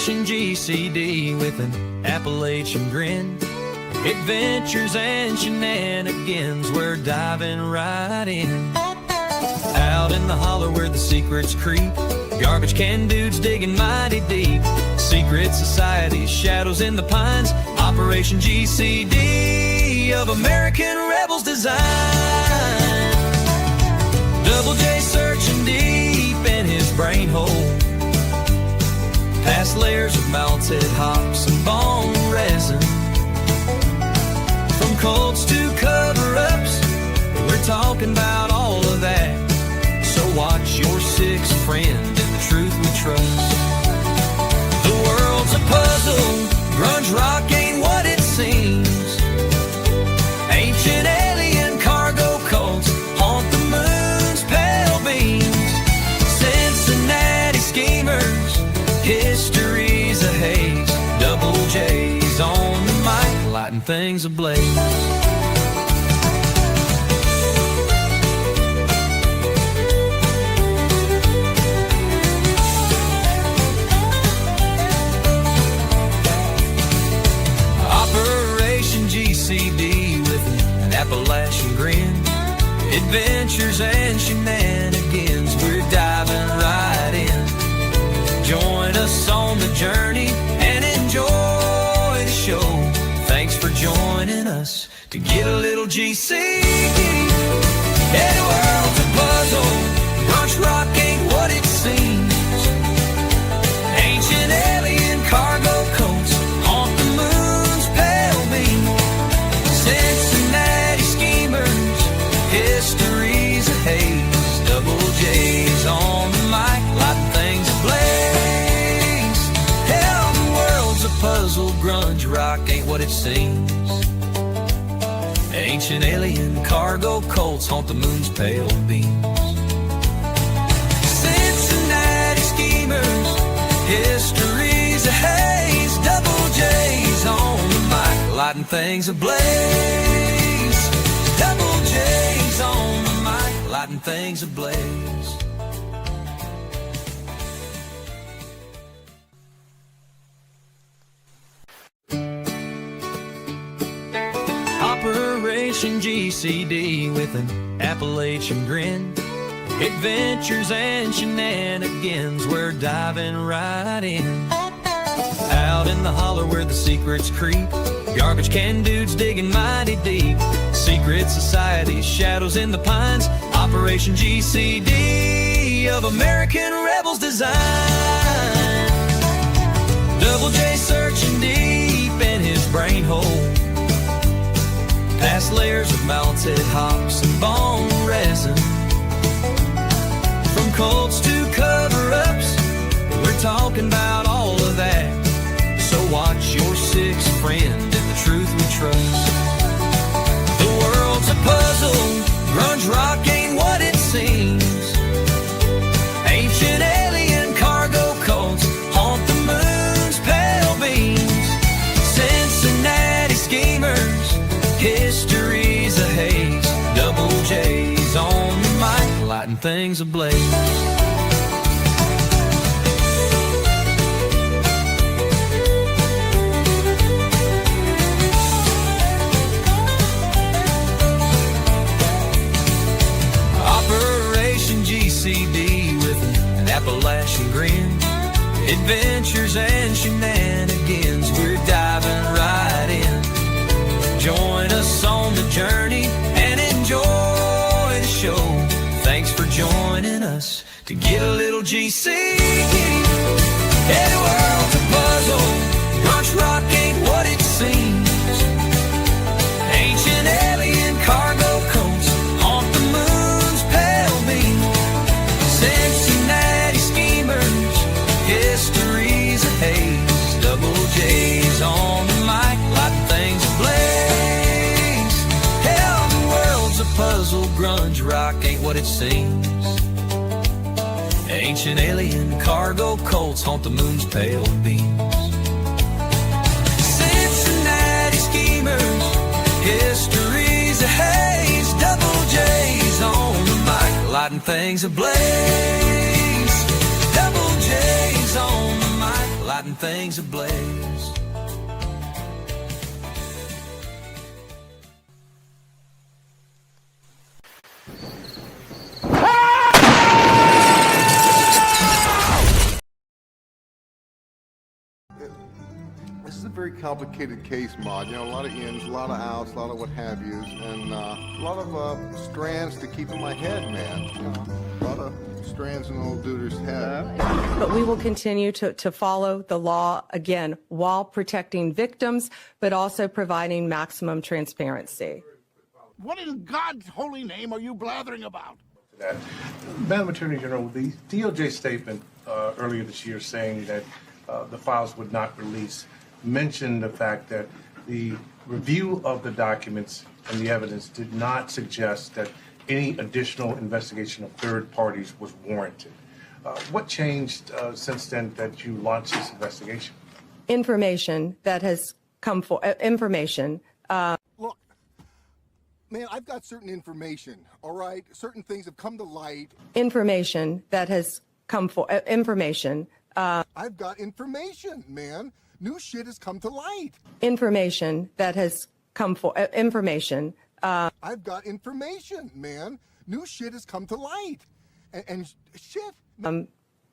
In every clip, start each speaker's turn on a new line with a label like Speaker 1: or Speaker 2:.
Speaker 1: Operation GCD with an Appalachian grin. Adventures and shenanigans, we're diving right in. Out in the holler where the secrets creep, garbage can dudes digging mighty deep. Secret societies, shadows in the pines. Operation GCD of American rebels design. Double J searching deep in his brain hole, past layers of melted hops and bone resin. From cults to cover-ups, we're talking about all of that. So watch your sixth friend and the truth we trust. The world's a puzzle, grunge rock ain't what it seems. Ancient alien cargo cults haunt the moon's pale beams. Cincinnati schemers, history's a haze. Double J's on the mic, lighting things ablaze. GCD with an Appalachian grin. Adventures and shenanigans, we're diving right in. Join us on the journey and enjoy the show. Thanks for joining us to get a little GCD. Yeah, the world's a puzzle, brunch rock ain't what it seems. Ancient alien cargo coats haunt the moon's pale beam. Cincinnati schemers, history's a haze. Double J's on the mic, lighting things ablaze. Hell, the world's a puzzle, grunge rock ain't what it seems. Ancient alien cargo cults haunt the moon's pale beams. Cincinnati schemers, history's a haze. Double J's on the mic, lighting things ablaze. Double J's on the mic, lighting things ablaze. Operation GCD with an Appalachian grin. Adventures and shenanigans, we're diving right in. Out in the holler where the secrets creep, garbage can dudes digging mighty deep. Secret societies, shadows in the pines. Operation GCD of American rebels design. Double J searching deep in his brain hole, past layers of melted hops and bone resin. From cults to cover-ups, we're talking about all of that. So watch your sixth friend and the truth we trust. The world's a puzzle, grunge rock ain't what it seems. Ancient alien cargo cults haunt the moon's pale beams. Cincinnati schemers, history's a haze. Double J's on the mic, lighting things ablaze. Operation GCD with an Appalachian grin. Adventures and shenanigans, we're diving right in. Join us on the journey and enjoy the show. Thanks for joining us to get a little GCD. Yeah, the world's a puzzle, brunch rock ain't what it seems. Ancient alien cargo coats haunt the moon's pale beam. Cincinnati schemers, history's a haze. Double J's on the mic, lighting things ablaze. Hell, the world's a puzzle, grunge rock ain't what it seems. Ancient alien cargo cults haunt the moon's pale beams. Cincinnati schemers, history's a haze. Double J's on the mic, lighting things ablaze. Double J's on the mic, lighting things things ablaze.
Speaker 2: This is a very complicated case, Maud. You know, a lot of ins, a lot of outs, a lot of what have yous, and a lot of strands to keep in my head, man. You know, a lot of strands in old Duder's head.
Speaker 3: But we will continue to follow the law, again, while protecting victims, but also providing maximum transparency.
Speaker 4: What in God's holy name are you blathering about?
Speaker 5: That. Madam Attorney General, the DOJ statement earlier this year saying that the files would not release mentioned the fact that the review of the documents and the evidence did not suggest that any additional investigation of third parties was warranted. What changed since then that you launched this investigation?
Speaker 3: Information that has come for information.
Speaker 2: Look, man, I've got certain information, all right? Certain things have come to light.
Speaker 3: Information that has come for information.
Speaker 2: I've got information, man. New shit has come to light.
Speaker 3: Information that has come for information.
Speaker 2: I've got information, man. New shit has come to light. And shit.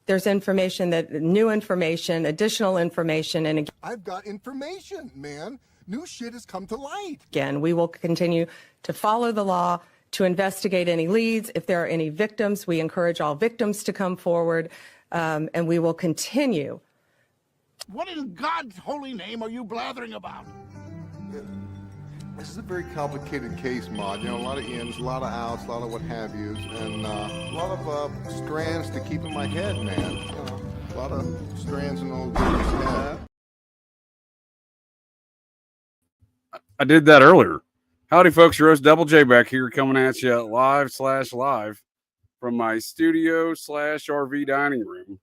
Speaker 3: There's information new information, additional information, and
Speaker 2: I've got information, man. New shit has come to light.
Speaker 3: again, we will continue to follow the law, to investigate any leads. If there are any victims, we encourage all victims to come forward, and we will continue.
Speaker 4: What in God's holy name are you blathering about?
Speaker 2: This is a very complicated case, Maud. You know, a lot of ins, a lot of outs, a lot of what have yous, and a lot of strands to keep in my head, man. You know, a lot of strands in old Duder's head.
Speaker 6: I did that earlier. Howdy, folks. Your host, Double J, back here coming at you live from my studio/RV dining room.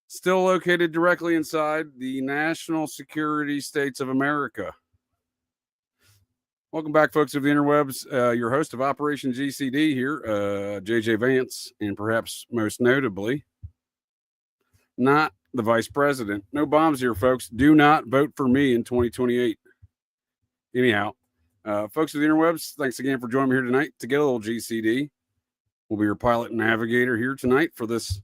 Speaker 6: Still located directly inside the National Security States of America. Welcome back, folks of the interwebs. Your host of Operation GCD here, JJ Vance, and perhaps most notably, not the vice president. No bombs here, folks. Do not vote for me in 2028. Anyhow, folks of the interwebs, thanks again for joining me here tonight to get a little GCD. We'll be your pilot and navigator here tonight for this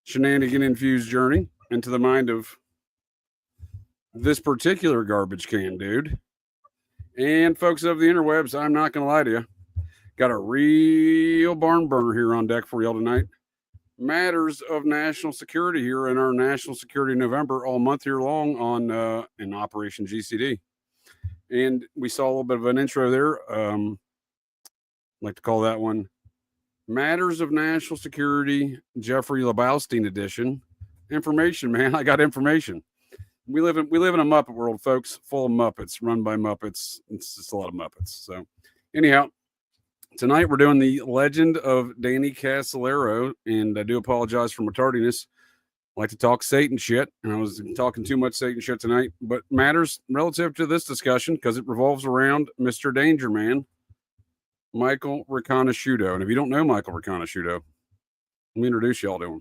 Speaker 6: shenanigan-infused journey into the mind of this particular garbage can dude. And folks of the interwebs, I'm not going to lie to you. Got a real barn burner here on deck for y'all tonight. Matters of national security here in our National Security November all month here long on in Operation GCD. And we saw a little bit of an intro there. I'd like to call that one Matters of National Security, Jeffrey Lebowstein edition. Information, man. I got information. We live in a Muppet world, folks, full of Muppets, run by Muppets. It's just a lot of Muppets. So anyhow, tonight we're doing the Legend of Danny Casolaro, and I do apologize for my tardiness. I like to talk Satan shit, and I was talking too much Satan shit tonight, but matters relative to this discussion because it revolves around Mr. Danger Man, Michael Riconosciuto. And if you don't know Michael Riconosciuto, let me introduce y'all to him.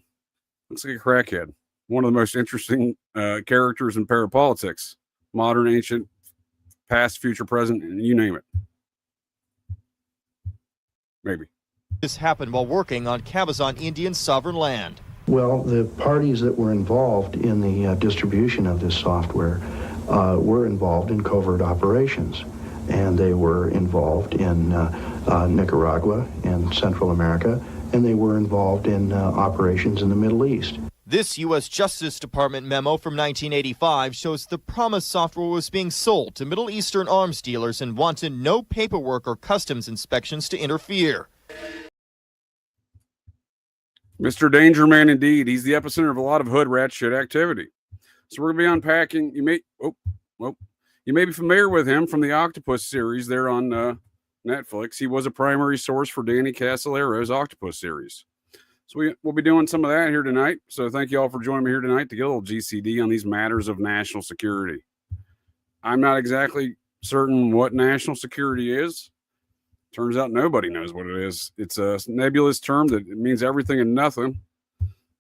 Speaker 6: Looks like a crackhead. One of the most interesting characters in parapolitics. Modern, ancient, past, future, present, and you name it. Maybe.
Speaker 7: This happened while working on Cabazon Indian sovereign land.
Speaker 8: Well, the parties that were involved in the distribution of this software were involved in covert operations. And they were involved in Nicaragua and Central America, and they were involved in operations in the Middle East.
Speaker 7: This U.S. Justice Department memo from 1985 shows the promised software was being sold to Middle Eastern arms dealers and wanted no paperwork or customs inspections to interfere.
Speaker 6: Mr. Danger Man, indeed. He's the epicenter of a lot of hood rat shit activity. So we're going to be unpacking. You may be familiar with him from the Octopus series there on Netflix. He was a primary source for Danny Casolaro's Octopus series. So we'll be doing some of that here tonight. So thank you all for joining me here tonight to get a little GCD on these matters of national security. I'm not exactly certain what national security is. Turns out nobody knows what it is. It's a nebulous term that it means everything and nothing.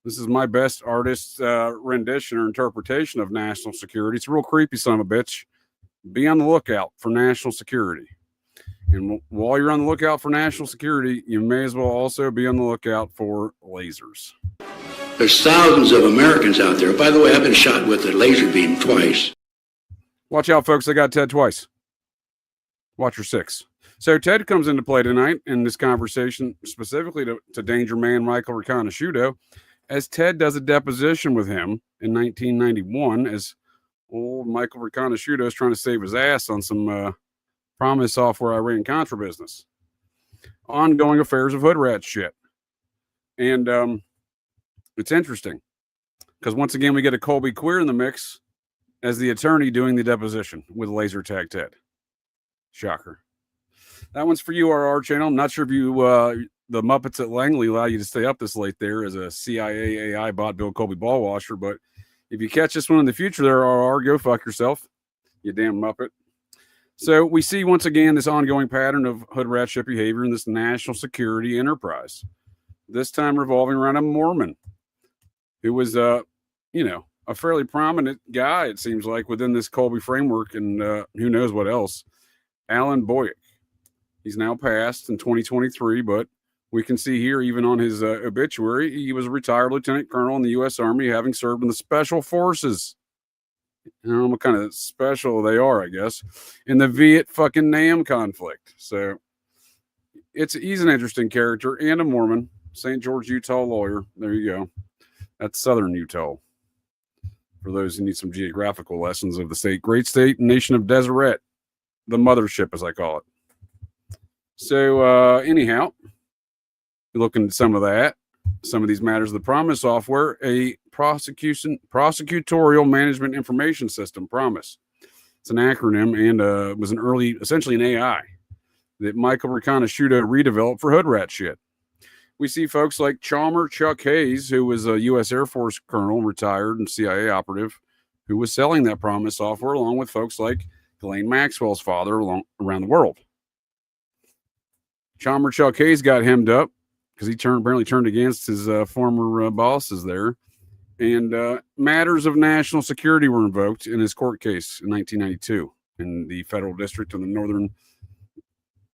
Speaker 6: This is my best artist's rendition or interpretation of national security. It's a real creepy son of a bitch. Be on the lookout for national security. And while you're on the lookout for national security, you may as well also be on the lookout for lasers.
Speaker 9: There's thousands of Americans out there. By the way, I've been shot with a laser beam twice.
Speaker 6: Watch out, folks. I got Ted twice. Watch your six. So Ted comes into play tonight in this conversation, specifically to Danger Man Michael Riconosciuto, as Ted does a deposition with him in 1991 as old Michael Riconosciuto is trying to save his ass on some Promise Software Iran-Contra business. Ongoing affairs of hood rat shit. And it's interesting because once again, we get a Colby Queer in the mix as the attorney doing the deposition with Laser Tag Ted. Shocker. That one's for you, our channel. I'm not sure if you, the Muppets at Langley allow you to stay up this late there as a CIA AI bot Bill Colby ball washer, but if you catch this one in the future, there are go fuck yourself, you damn Muppet. So we see once again this ongoing pattern of hood rat shit behavior in this national security enterprise. This time revolving around a Mormon who was, a fairly prominent guy, it seems like, within this Colby framework, and who knows what else. Alan Boyack. He's now passed in 2023, but we can see here, even on his obituary, he was a retired lieutenant colonel in the U.S. Army, having served in the Special Forces. I don't know what kind of special they are, I guess, in the Viet fucking Nam conflict. So he's an interesting character and a Mormon, St. George, Utah lawyer. There you go. That's Southern Utah. For those who need some geographical lessons of the state, great state, nation of Deseret, the mothership, as I call it. So anyhow, looking at some of that, some of these matters of the Promise Software, a prosecutorial management information system, Promise. It's an acronym and was essentially an AI that Michael Riconosciuto redeveloped for hood rat shit. We see folks like Chalmer Chuck Hayes, who was a U.S. Air Force colonel, retired and CIA operative, who was selling that Promise software, along with folks like Ghislaine Maxwell's father around the world. Chalmer Chuck Hayes got hemmed up because he apparently turned against his former bosses there. And matters of national security were invoked in his court case in 1992 in the Federal District of the Northern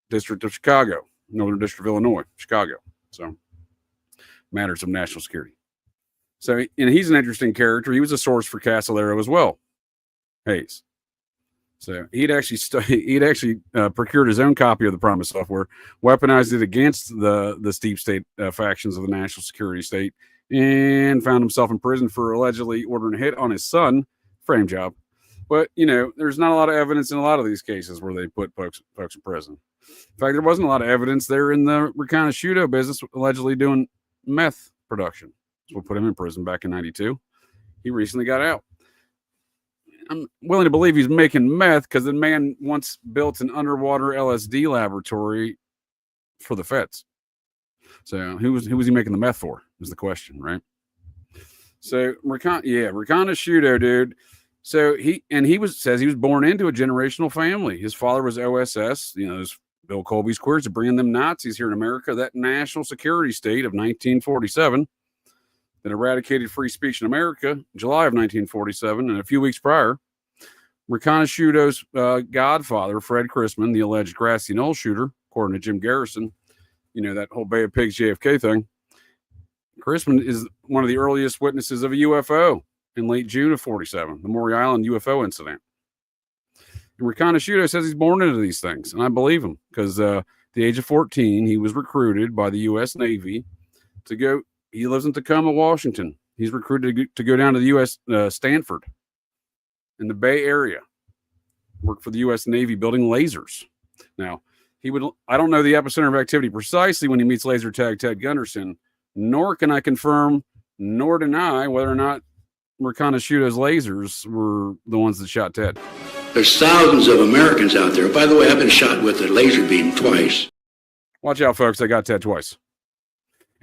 Speaker 6: District of Chicago, Northern District of Illinois, Chicago. So, matters of national security. So, and he's an interesting character. He was a source for Casolaro as well, Hayes. So he'd actually procured his own copy of the Promise software, weaponized it against the deep state factions of the national security state, and found himself in prison for allegedly ordering a hit on his son, frame job. But, there's not a lot of evidence in a lot of these cases where they put folks in prison. In fact, there wasn't a lot of evidence there in the Riconosciuto business, allegedly doing meth production. So we'll put him in prison back in 92. He recently got out. I'm willing to believe he's making meth because the man once built an underwater LSD laboratory for the feds. So who was he making the meth for is the question, right? So Riconosciuto, dude. So he says he was born into a generational family. His father was OSS, those Bill Colby's queers to bringing them Nazis here in America, that national security state of 1947 that eradicated free speech in America in July of 1947. And a few weeks prior, Riconosciuto's godfather, Fred Chrisman, the alleged Grassy Knoll shooter, according to Jim Garrison, that whole Bay of Pigs JFK thing. Chrisman is one of the earliest witnesses of a UFO in late June of 47, the Maury Island UFO incident. And Riconosciuto says he's born into these things, and I believe him because at the age of 14, he was recruited by the U.S. Navy to go. He lives in Tacoma, Washington. He's recruited to go down to the U.S. Stanford in the Bay Area, work for the U.S. Navy building lasers. Now, I don't know the epicenter of activity precisely when he meets laser tag Ted Gunderson, nor can I confirm nor deny whether or not Riconosciuto's lasers were the ones that shot Ted.
Speaker 9: There's thousands of Americans out there. By the way, I've been shot with a laser beam twice.
Speaker 6: Watch out, folks. I got Ted twice.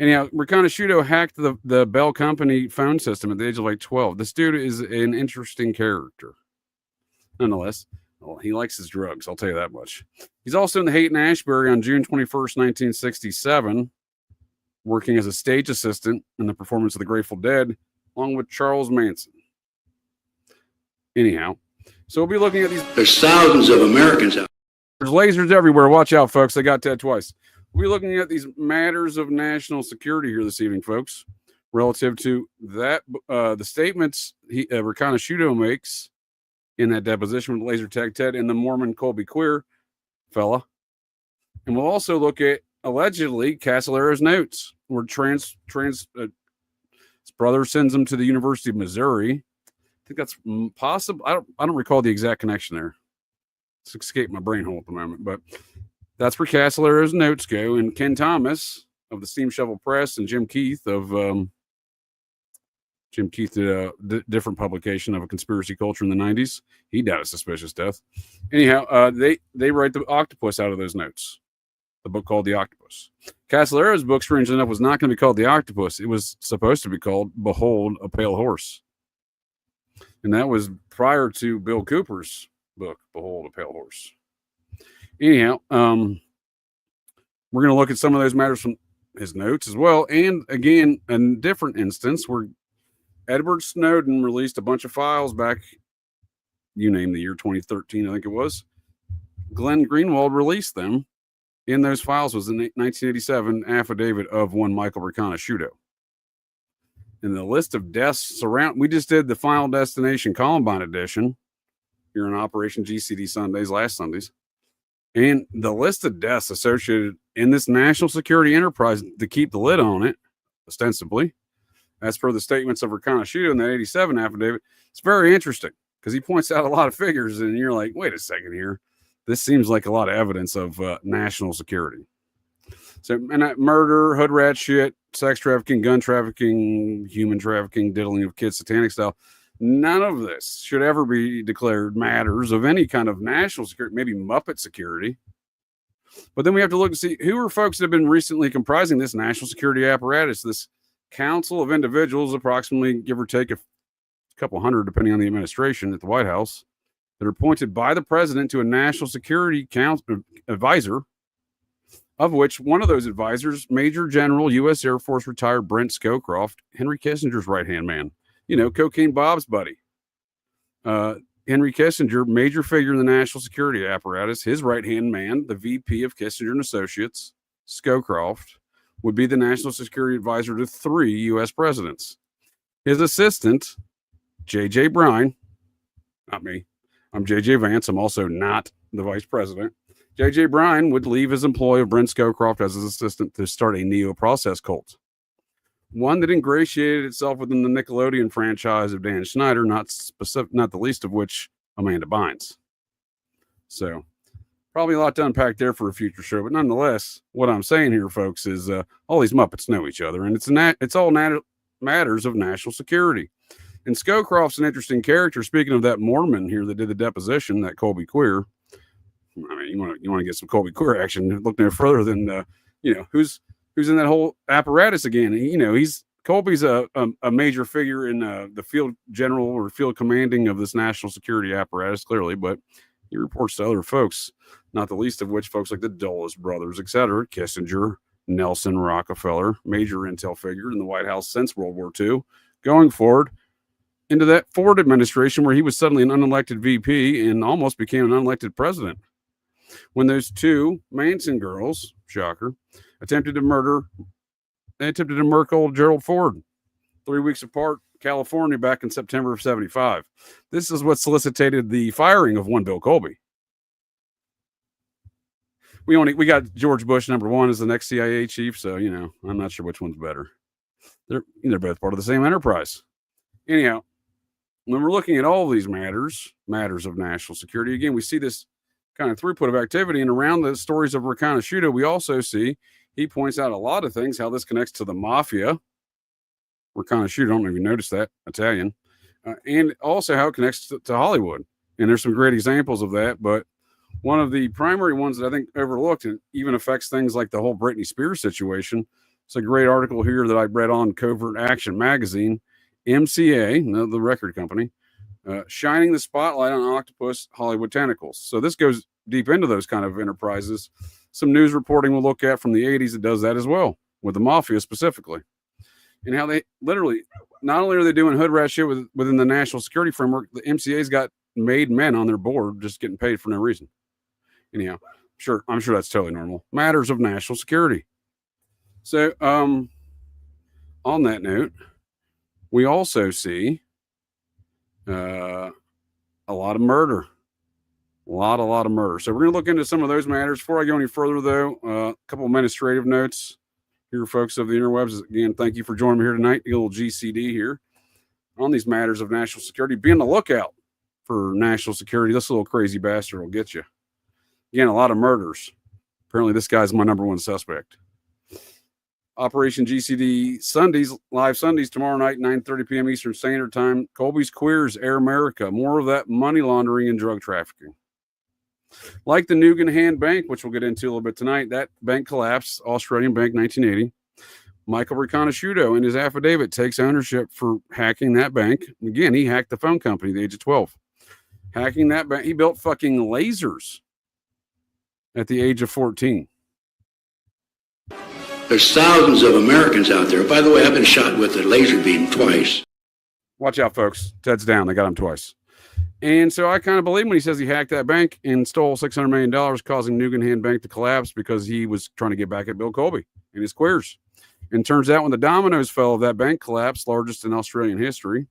Speaker 6: Anyhow, Riconosciuto hacked the Bell Company phone system at the age of like 12. This dude is an interesting character. Nonetheless, well, he likes his drugs. I'll tell you that much. He's also in the Haight-Ashbury on June 21st, 1967. working as a stage assistant in the performance of the Grateful Dead, along with Charles Manson. Anyhow, so we'll be looking at these.
Speaker 9: There's thousands of Americans out.
Speaker 6: There's lasers everywhere. Watch out, folks. I got that twice. We'll be looking at these matters of national security here this evening, folks, relative to that, the statements Riconosciuto makes in that deposition with Laser Tag Ted and the Mormon Colby Queer fella. And we'll also look at allegedly Casolaro's notes, where his brother sends him to the University of Missouri. I think that's possible. I don't recall the exact connection there. It's escaped my brain hole at the moment, but that's where Casolaro's notes go. And Ken Thomas of the Steam Shovel Press and Jim Keith of Jim Keith did a different publication of A Conspiracy Culture in the 90s. He died a suspicious death. Anyhow, they write the octopus out of those notes. The book called The Octopus. Casolaro's book, strangely enough, was not going to be called The Octopus. It was supposed to be called Behold a Pale Horse. And that was prior to Bill Cooper's book, Behold a Pale Horse. Anyhow, we're going to look at some of those matters from his notes as well. And again, a different instance where Edward Snowden released a bunch of files back, you name the year, 2013, I think it was. Glenn Greenwald released them. In those files was the 1987 affidavit of one Michael Riconosciuto. And the list of deaths we just did the Final Destination Columbine edition here in Operation GCD Sundaze, last Sundays. And the list of deaths associated in this national security enterprise to keep the lid on it, ostensibly, as per the statements of Riconosciuto in that 87 affidavit, it's very interesting because he points out a lot of figures and you're like, wait a second here. This seems like a lot of evidence of national security. So, and that murder, hood rat shit, sex trafficking, gun trafficking, human trafficking, diddling of kids, satanic style, none of this should ever be declared matters of any kind of national security, maybe Muppet security. But then we have to look and see who are folks that have been recently comprising this national security apparatus, this council of individuals, approximately, give or take a couple hundred, depending on the administration at the White House, that are appointed by the president to a national security council advisor, of which one of those advisors, Major General U.S. Air Force retired Brent Scowcroft, Henry Kissinger's right-hand man. You know, Cocaine Bob's buddy. Henry Kissinger, major figure in the national security apparatus, his right-hand man, the VP of Kissinger and Associates, Scowcroft, would be the national security advisor to 3 U.S. presidents. His assistant, J.J. Bryan, not me, I'm J.J. Vance, I'm also not the vice president. J.J. Bryan would leave his employ of Brent Scowcroft as his assistant to start a neo-process cult. One that ingratiated itself within the Nickelodeon franchise of Dan Schneider, not the least of which Amanda Bynes. So, probably a lot to unpack there for a future show, but nonetheless, what I'm saying here, folks, is all these Muppets know each other, and it's all matters of national security. And Scowcroft's an interesting character. Speaking of that Mormon here that did the deposition, that Colby Queer. I mean, you want to get some Colby Queer action. Look no further than who's in that whole apparatus again. Colby's a major figure in the field general or field commanding of this national security apparatus, clearly, but he reports to other folks, not the least of which folks like the Dulles brothers, etc., Kissinger, Nelson, Rockefeller, major intel figure in the White House since World War II, going forward into that Ford administration where he was suddenly an unelected VP and almost became an unelected president. When those 2 Manson girls, shocker, attempted to murk old Gerald Ford 3 weeks apart, California, back in September of 75. This is what solicited the firing of one Bill Colby. We got George Bush #1 as the next CIA chief, so I'm not sure which one's better. They're both part of the same enterprise. Anyhow, when we're looking at all of these matters of national security, again, we see this kind of throughput of activity, and around the stories of Riconosciuto, we also see he points out a lot of things, how this connects to the mafia. Riconosciuto, I don't know if you noticed that, Italian, and also how it connects to Hollywood. And there's some great examples of that, but one of the primary ones that I think overlooked, and even affects things like the whole Britney Spears situation. It's a great article here that I read on Covert Action Magazine, MCA, the record company, shining the spotlight on Octopus Hollywood tentacles. So this goes deep into those kind of enterprises. Some news reporting we'll look at from the 80s that does that as well. with the mafia specifically, and how they literally, not only are they doing hood rat shit within the national security framework, the MCA's got made men on their board just getting paid for no reason. Anyhow, I'm sure that's totally normal. Matters of national security. So, on that note, we also see a lot of murder. A lot of murder. So we're going to look into some of those matters. Before I go any further, though, a couple administrative notes here, folks of the interwebs. Again, thank you for joining me here tonight. A little GCD here on these matters of national security. Be on the lookout for national security. This little crazy bastard will get you. Again, a lot of murders. Apparently, this guy's my number one suspect. Operation GCD Sundaze, live Sundays tomorrow night, 9:30 p.m. Eastern Standard Time. Colby's Queers, Air America. More of that money laundering and drug trafficking. Like the Nugan Bank, which we'll get into a little bit tonight, that bank collapsed, Australian Bank, 1980. Michael Riconosciuto, in his affidavit, takes ownership for hacking that bank. Again, he hacked the phone company at the age of 12. Hacking that bank, he built fucking lasers at the age of 14.
Speaker 9: There's thousands of Americans out there. By the way, I've been shot with a laser beam twice.
Speaker 6: Watch out, folks. Ted's down. They got him twice. And so I kind of believe when he says he hacked that bank and stole $600 million, causing Nugan Bank to collapse because he was trying to get back at Bill Colby and his queers. And turns out when the dominoes fell of that bank collapse, largest in Australian history,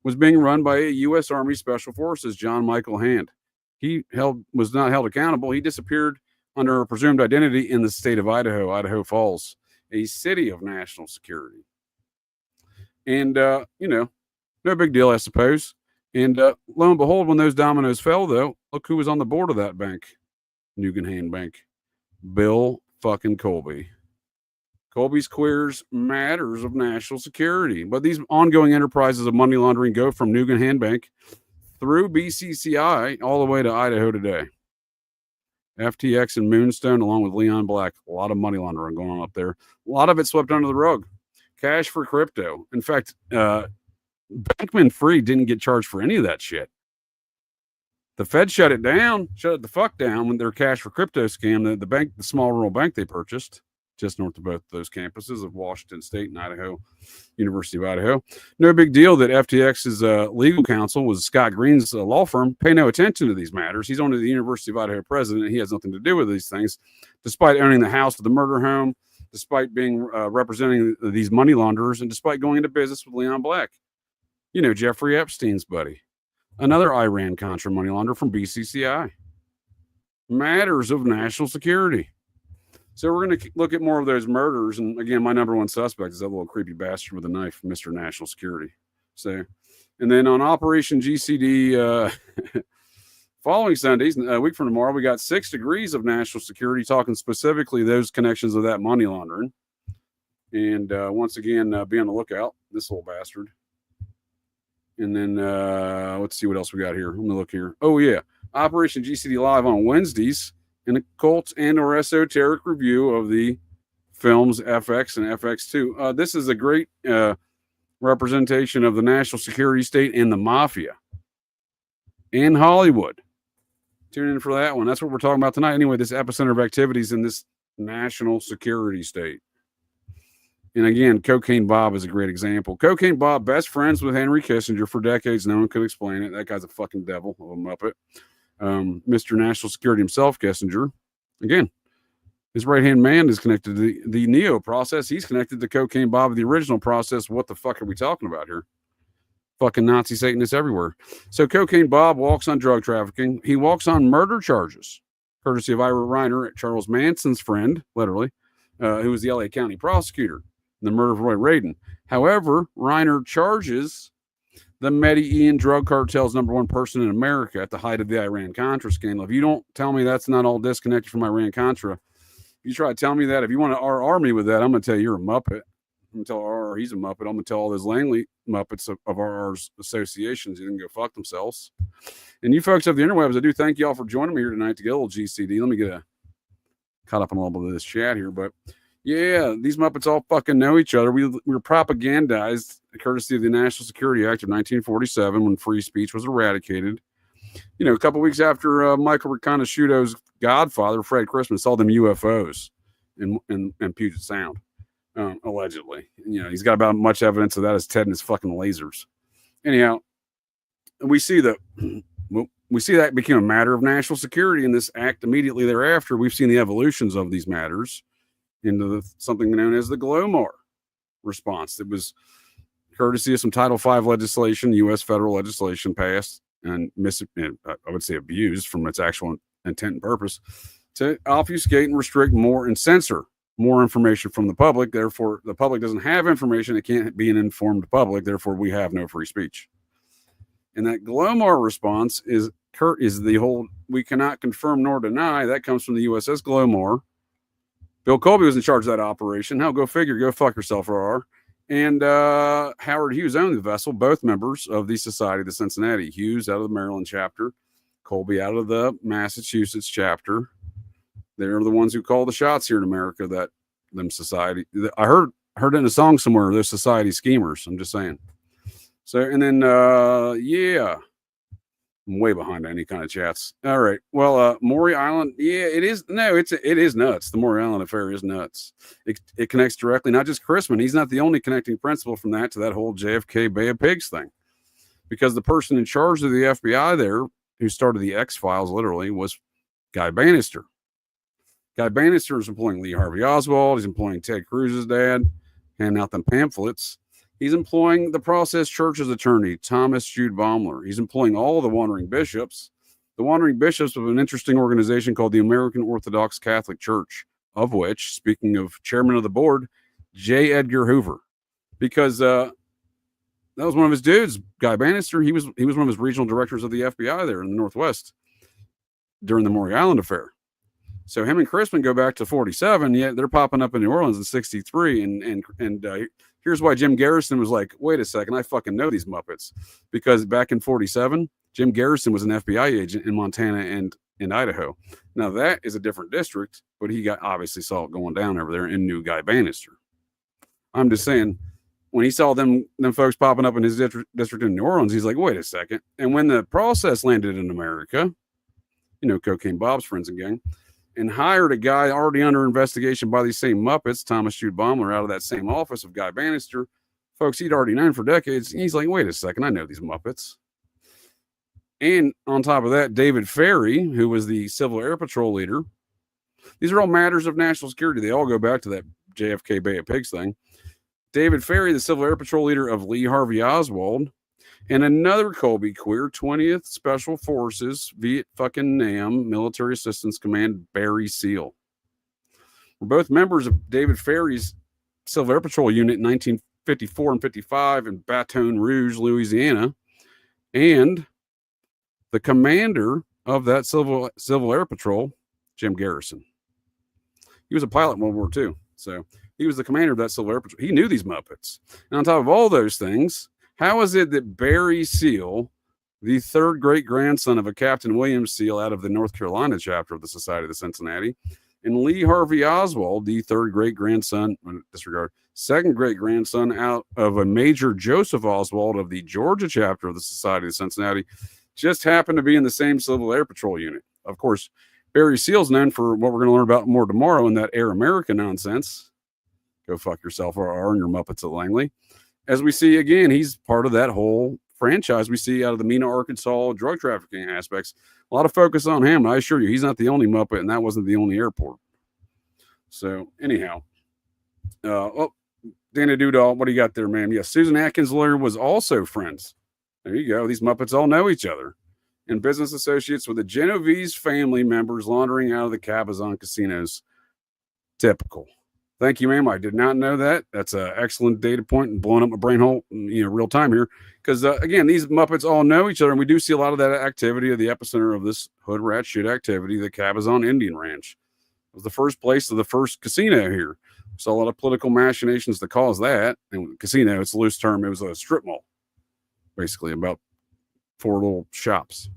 Speaker 6: was being run by a U.S. Army Special Forces, John Michael Hand. He was not held accountable. He disappeared under a presumed identity in the state of Idaho, Idaho Falls, a city of national security. And, no big deal, I suppose. And lo and behold, when those dominoes fell, though, look who was on the board of that bank, Nugan Bank. Bill fucking Colby. Colby's Queers, matters of national security. But these ongoing enterprises of money laundering go from Nugan Bank through BCCI all the way to Idaho today. FTX and Moonstone, along with Leon Black. A lot of money laundering going on up there. A lot of it swept under the rug. Cash for crypto. In fact, Bankman-Fried didn't get charged for any of that shit. The Fed shut it the fuck down when their cash for crypto scam. The bank, the small rural bank they purchased just north of both those campuses of Washington State and Idaho, University of Idaho. No big deal that FTX's legal counsel was Scott Green's law firm. Pay no attention to these matters. He's only the University of Idaho president. He has nothing to do with these things, despite owning the house of the murder home, despite being representing these money launderers, and despite going into business with Leon Black. Jeffrey Epstein's buddy. Another Iran-Contra money launderer from BCCI. Matters of national security. So we're going to look at more of those murders. And again, my number one suspect is that little creepy bastard with a knife, Mr. National Security. So, and then on Operation GCD, following Sundays, a week from tomorrow, we got 6 degrees of national security, talking specifically those connections of that money laundering. And once again, be on the lookout, this little bastard. And then let's see what else we got here. Let me look here. Oh, yeah. Operation GCD Live on Wednesdays, an occult and or esoteric review of the films FX and FX2. This is a great representation of the national security state and the mafia in Hollywood. Tune in for that one. That's what we're talking about tonight. Anyway, this epicenter of activities in this national security state. And again, Cocaine Bob is a great example. Cocaine Bob, best friends with Henry Kissinger for decades. No one could explain it. That guy's a fucking devil of a muppet. Mr. National Security himself, Kissinger. Again, his right-hand man is connected to the Neo process. He's connected to Cocaine Bob, the original process. What the fuck are we talking about here? Fucking Nazi Satanists everywhere. So Cocaine Bob walks on drug trafficking. He walks on murder charges, courtesy of Ira Reiner, Charles Manson's friend, literally, who was the LA County prosecutor. The murder of Roy Radin. However, Reiner charges the Medellin drug cartel's #1 person in America at the height of the Iran-Contra scandal. If you don't tell me that's not all disconnected from Iran-Contra, you try to tell me that. If you want to RR me with that, I'm going to tell you you're a Muppet. I'm going to tell RR he's a Muppet. I'm going to tell all those Langley Muppets of RR's associations you can go fuck themselves. And you folks of the interwebs, I do thank you all for joining me here tonight to get a little GCD. Let me get caught up on a little bit of this chat here, but yeah, these Muppets all fucking know each other. We were propagandized courtesy of the National Security Act of 1947 when free speech was eradicated. A couple weeks after Michael Riconosciuto's godfather, Fred Christmas, saw them UFOs in Puget Sound. allegedly. He's got about as much evidence of that as Ted and his fucking lasers. Anyhow, we see that became a matter of national security in this act immediately thereafter. We've seen the evolutions of these matters into something known as the Glomar response. It was courtesy of some Title V legislation, U.S. federal legislation passed and I would say abused from its actual intent and purpose to obfuscate and restrict more and censor more information from the public. Therefore, the public doesn't have information. It can't be an informed public. Therefore, we have no free speech. And that Glomar response is the whole "we cannot confirm nor deny." That comes from the USS Glomar. Bill Colby was in charge of that operation. Hell, go figure. Go fuck yourself, RR. And Howard Hughes owned the vessel, both members of the Society of the Cincinnati. Hughes out of the Maryland chapter, Colby out of the Massachusetts chapter. They're the ones who call the shots here in America. Them society. I heard it in a song somewhere. Those society schemers. I'm just saying. So, and then, yeah, I'm way behind any kind of chats. All right. Well, Maury Island. Yeah, it is. No, it is nuts. The Maury Island affair is nuts. It connects directly, not just Chrisman. He's not the only connecting principle from that to that whole JFK Bay of Pigs thing, because the person in charge of the FBI there who started the X-Files literally was Guy Bannister. Guy Bannister is employing Lee Harvey Oswald. He's employing Ted Cruz's dad, handing out them pamphlets. He's employing the Process Church's attorney, Thomas Jude Baumler. He's employing all the wandering bishops. The wandering bishops of an interesting organization called the American Orthodox Catholic Church, of which, speaking of chairman of the board, J. Edgar Hoover, because that was one of his dudes, Guy Bannister. He was one of his regional directors of the FBI there in the Northwest during the Maury Island affair. So him and Chrisman go back to 47, yet they're popping up in New Orleans in 63. And here's why Jim Garrison was like, wait a second, I fucking know these Muppets. Because back in 47, Jim Garrison was an FBI agent in Montana and in Idaho. Now that is a different district, but he obviously saw it going down over there and knew Guy Bannister. I'm just saying, when he saw them folks popping up in his district in New Orleans, he's like, wait a second. And when the Process landed in America, Cocaine Bob's friends and gang, and hired a guy already under investigation by these same Muppets, Thomas Jude Baumler, out of that same office of Guy Bannister, folks he'd already known for decades. He's like, wait a second, I know these Muppets. And on top of that, David Ferry, who was the Civil Air Patrol leader. These are all matters of national security. They all go back to that JFK Bay of Pigs thing. David Ferry, the Civil Air Patrol leader of Lee Harvey Oswald, and another Colby queer, 20th Special Forces, Viet fucking Nam, Military Assistance Command, Barry Seal. We're both members of David Ferry's Civil Air Patrol unit in 1954 and 55 in Baton Rouge, Louisiana. And the commander of that Civil Air Patrol, Jim Garrison. He was a pilot in World War II. So he was the commander of that Civil Air Patrol. He knew these Muppets. And on top of all those things, how is it that Barry Seal, the third great-grandson of a Captain William Seal out of the North Carolina chapter of the Society of the Cincinnati, and Lee Harvey Oswald, the third great-grandson, second great-grandson out of a Major Joseph Oswald of the Georgia chapter of the Society of Cincinnati, just happened to be in the same Civil Air Patrol unit? Of course, Barry Seal's known for what we're going to learn about more tomorrow in that Air America nonsense. Go fuck yourself, RR, and your Muppets at Langley. As we see again, he's part of that whole franchise we see out of the Mena, Arkansas drug trafficking aspects. A lot of focus on him. I assure you, he's not the only Muppet, and that wasn't the only airport. So, anyhow. Danny Doodall, what do you got there, man? Yes, Susan Atkins' lawyer was also friends. There you go. These Muppets all know each other. And business associates with the Genovese family members laundering out of the Cabazon casinos. Typical. Thank you, ma'am. I did not know that. That's an excellent data point and blowing up my brain hole, real time here. Because, again, these Muppets all know each other, and we do see a lot of that activity of the epicenter of this hood rat shit activity, the Cabazon Indian Ranch. It was the first place of the first casino here. So a lot of political machinations to cause that. And casino, it's a loose term. It was a strip mall, basically, about 4 little shops.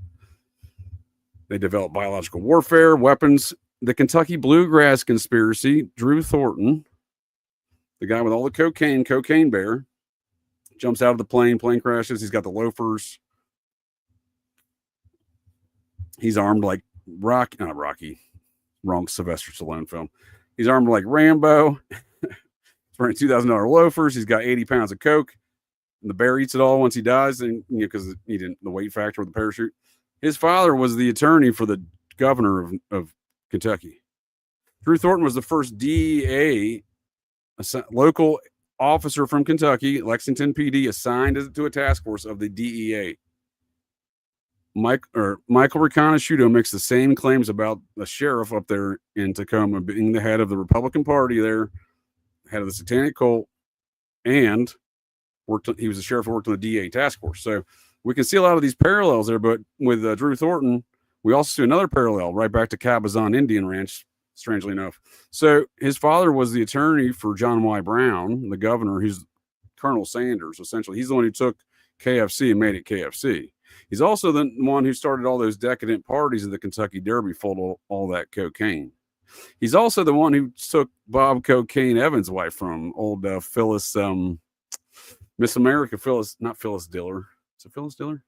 Speaker 6: They developed biological warfare, weapons. The Kentucky Bluegrass Conspiracy, Drew Thornton, the guy with all the cocaine bear, jumps out of the plane crashes. He's got the loafers. He's armed like Rocky, wrong Sylvester Stallone film. He's armed like Rambo. wearing $2,000 loafers. He's got 80 pounds of coke. And the bear eats it all once he dies, and because he didn't the weight factor with the parachute. His father was the attorney for the governor of Kentucky. Drew Thornton was the first DEA, a local officer from Kentucky, Lexington PD, assigned to a task force of the DEA. Michael Riconosciuto makes the same claims about the sheriff up there in Tacoma being the head of the Republican Party there, head of the satanic cult, and he was a sheriff who worked on the DEA task force. So we can see a lot of these parallels there, but with Drew Thornton, we also see another parallel right back to Cabazon Indian Ranch, strangely enough. So his father was the attorney for John Y. Brown, the governor. He's Colonel Sanders, essentially. He's the one who took KFC and made it KFC. He's also the one who started all those decadent parties in the Kentucky Derby full of all that cocaine. He's also the one who took Bob Cocaine Evans' wife from old Phyllis, Miss America, not Phyllis Diller. Is it Phyllis Diller?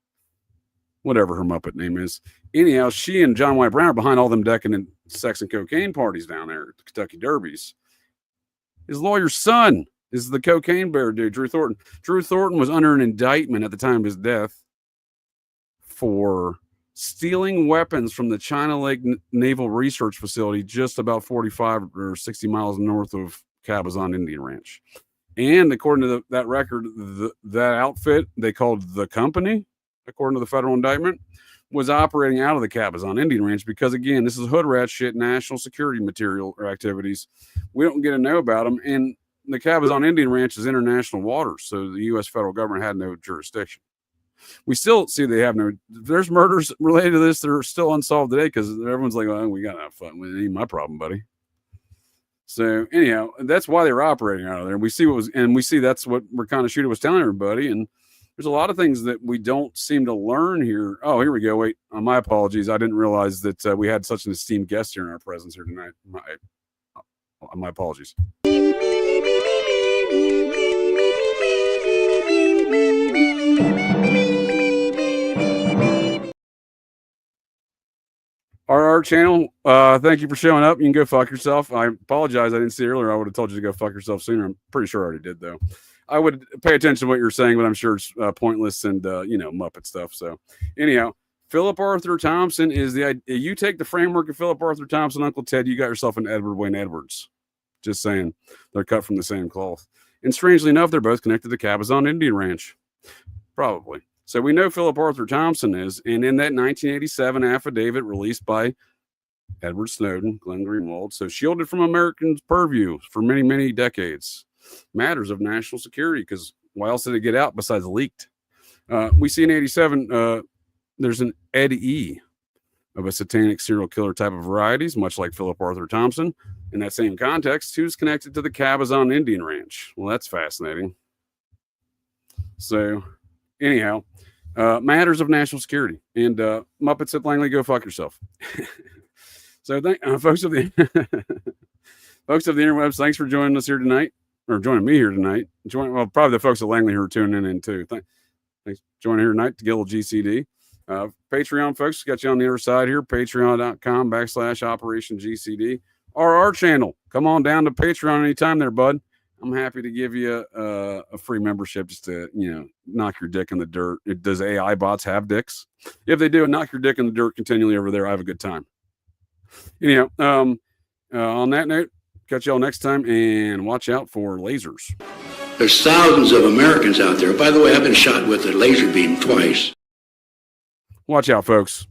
Speaker 6: Whatever her Muppet name is. Anyhow, she and John Y. Brown are behind all them decadent sex and cocaine parties down there at the Kentucky Derbies. His lawyer's son is the cocaine bear dude, Drew Thornton. Drew Thornton was under an indictment at the time of his death for stealing weapons from the China Lake Naval Research Facility just about 45 or 60 miles north of Cabazon Indian Ranch. And according to that record, that outfit they called the company, according to the federal indictment, was operating out of the Cabazon Indian Ranch because, again, this is hood rat shit, national security material or activities. We don't get to know about them. And the Cabazon Indian Ranch is international waters, so the U.S. federal government had no jurisdiction. We still see they have no. There's murders related to this that are still unsolved today because everyone's like, "Oh, we got to have fun. It ain't my problem, buddy." So anyhow, that's why they were operating out of there. We see that's what Riconosciuto was telling everybody. And there's a lot of things that we don't seem to learn here. Oh, here we go. Wait, my apologies. I didn't realize that we had such an esteemed guest here in our presence here tonight. My apologies. Our channel, thank you for showing up. You can go fuck yourself. I apologize. I didn't see it earlier. I would have told you to go fuck yourself sooner. I'm pretty sure I already did, though. I would pay attention to what you're saying, but I'm sure it's pointless and, Muppet stuff. So anyhow, Philip Arthur Thompson is you take the framework of Philip Arthur Thompson, Uncle Ted, you got yourself an Edward Wayne Edwards. Just saying. They're cut from the same cloth. And strangely enough, they're both connected to Cabazon Indian Ranch. Probably. So we know Philip Arthur Thompson is, and in that 1987 affidavit released by Edward Snowden, Glenn Greenwald, so shielded from Americans' purview for many, many decades, matters of national security, because why else did it get out besides leaked? We see in 87, there's an Ed E. of a satanic serial killer type of varieties, much like Philip Arthur Thompson. In that same context, who's connected to the Cabazon Indian Ranch? Well, that's fascinating. So anyhow, matters of national security, and Muppets at Langley, go fuck yourself. So folks of the interwebs, thanks for joining us here tonight, or joining me here tonight. Probably the folks at Langley who are tuning in too. Thanks for joining here tonight to get a little GCD. Patreon folks, got you on the other side here, patreon.com/Operation GCD. Our channel, come on down to Patreon anytime there, bud. I'm happy to give you a free membership just to, knock your dick in the dirt. Does AI bots have dicks? If they do, knock your dick in the dirt continually over there. I have a good time. Anyhow, on that note, catch y'all next time, and watch out for lasers.
Speaker 9: There's thousands of Americans out there. By the way, I've been shot with a laser beam twice.
Speaker 6: Watch out, folks.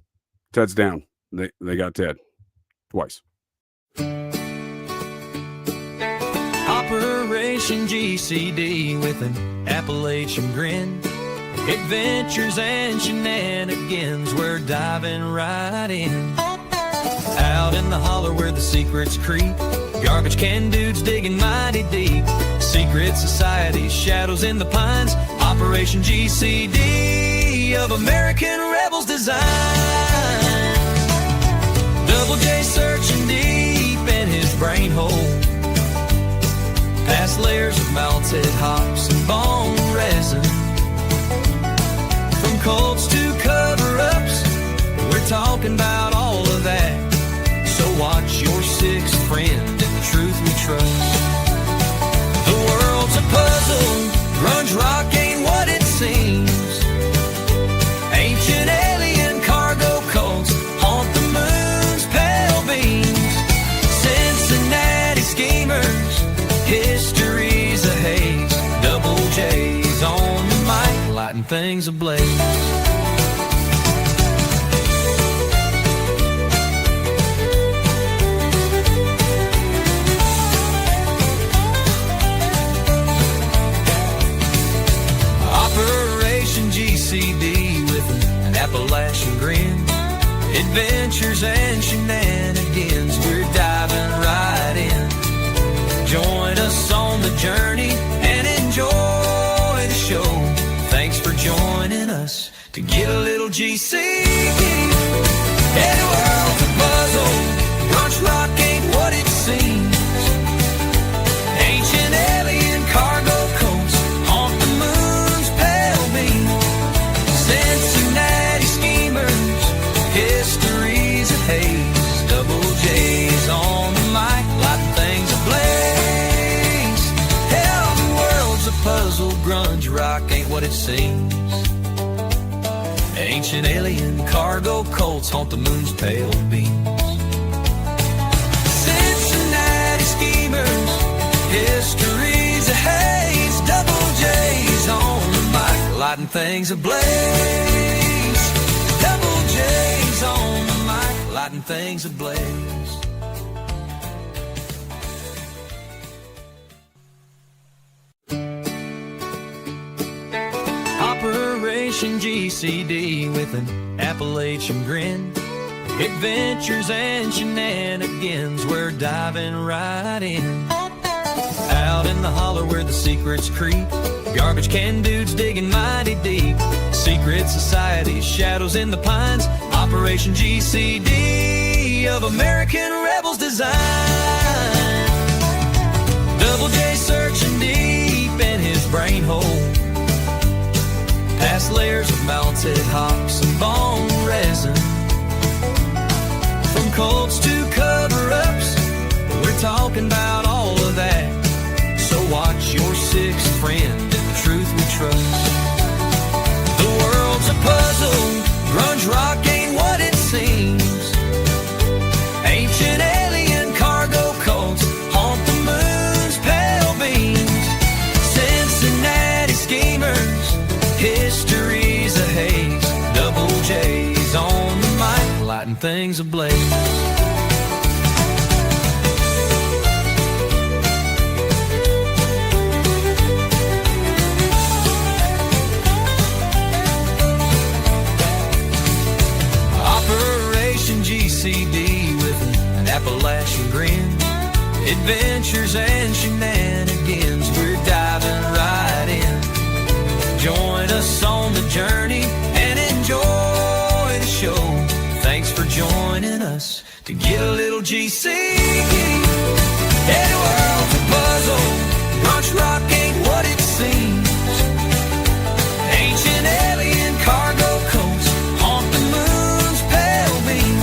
Speaker 6: Ted's down. They got Ted twice.
Speaker 1: Operation GCD with an Appalachian grin. Adventures and shenanigans, we're diving right in. Out in the holler where the secrets creep, garbage can dudes digging mighty deep. Secret societies, shadows in the pines. Operation GCD of American rebels design. Double J searching deep in his brain hole, past layers of melted hops and bone resin. From cults to cover-ups, we're talking about all of that. So watch your sixth friend in the truth we trust. The world grunge rock ain't what it seems. Ancient alien cargo cults haunt the moon's pale beams. Cincinnati schemers, history's a haze. Double J's on the mic, lighting things ablaze. OpGCD with an Appalachian grin. Adventures and shenanigans, we're diving right in. Join us on the journey and enjoy the show. Thanks for joining us to get a little GCD. Hey, the world's a puzzle, grunge rock ain't what it seems. Ancient alien cargo coats haunt the moon's pale beam. Cincinnati schemers, history's a haze. Double J's on the mic, lighting things ablaze. Hell, the world's a puzzle, grunge rock ain't what it seems. Ancient alien cargo cults haunt the moon's pale beams. Cincinnati schemers, history's a haze. Double J's on the mic, lighting things ablaze. Double J's on the mic, lighting things ablaze. OpGCD with an Appalachian grin. Adventures and shenanigans, we're diving right in. Out in the holler where the secrets creep, garbage can dudes digging mighty deep. Secret societies, shadows in the pines. OpGCD of American rebels design. Double J searching deep in his brain hole, past layers of melted hops and bone resin. From cults to cover-ups, we're talking about all of that. So watch your sixth friend and the truth we trust. The world's a puzzle, grunge rock ain't what it seems. Ancient alien cargo cults haunt the moon's pale beams. Cincinnati schemers, history's a haze. Double J's on the mic, lighting things ablaze. OpGCD with an Appalachian grin. Adventures and shenanigans, we're diving right in. Join us on the journey and enjoy the show. Thanks for joining us to get a little GCD. Hey, the world's a puzzle, grunge rock ain't what it seems. Ancient alien cargo coats haunt the moon's pale beam.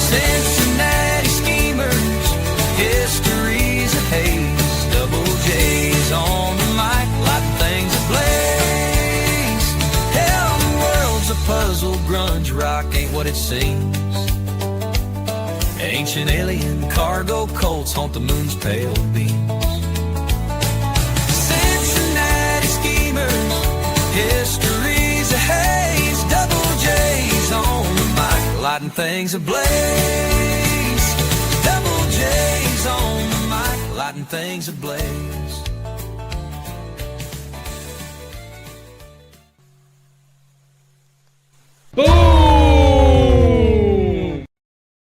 Speaker 1: Cincinnati schemers, history's a haze. Double J's on the mic, lighting things ablaze. Hell, the world's a puzzle, grunge rock ain't what it seems. Ancient alien cargo cults haunt the moon's pale beams. Cincinnati schemers, history's a haze. Double J's on the mic, lighting things ablaze. Double J's on the mic, lighting things ablaze.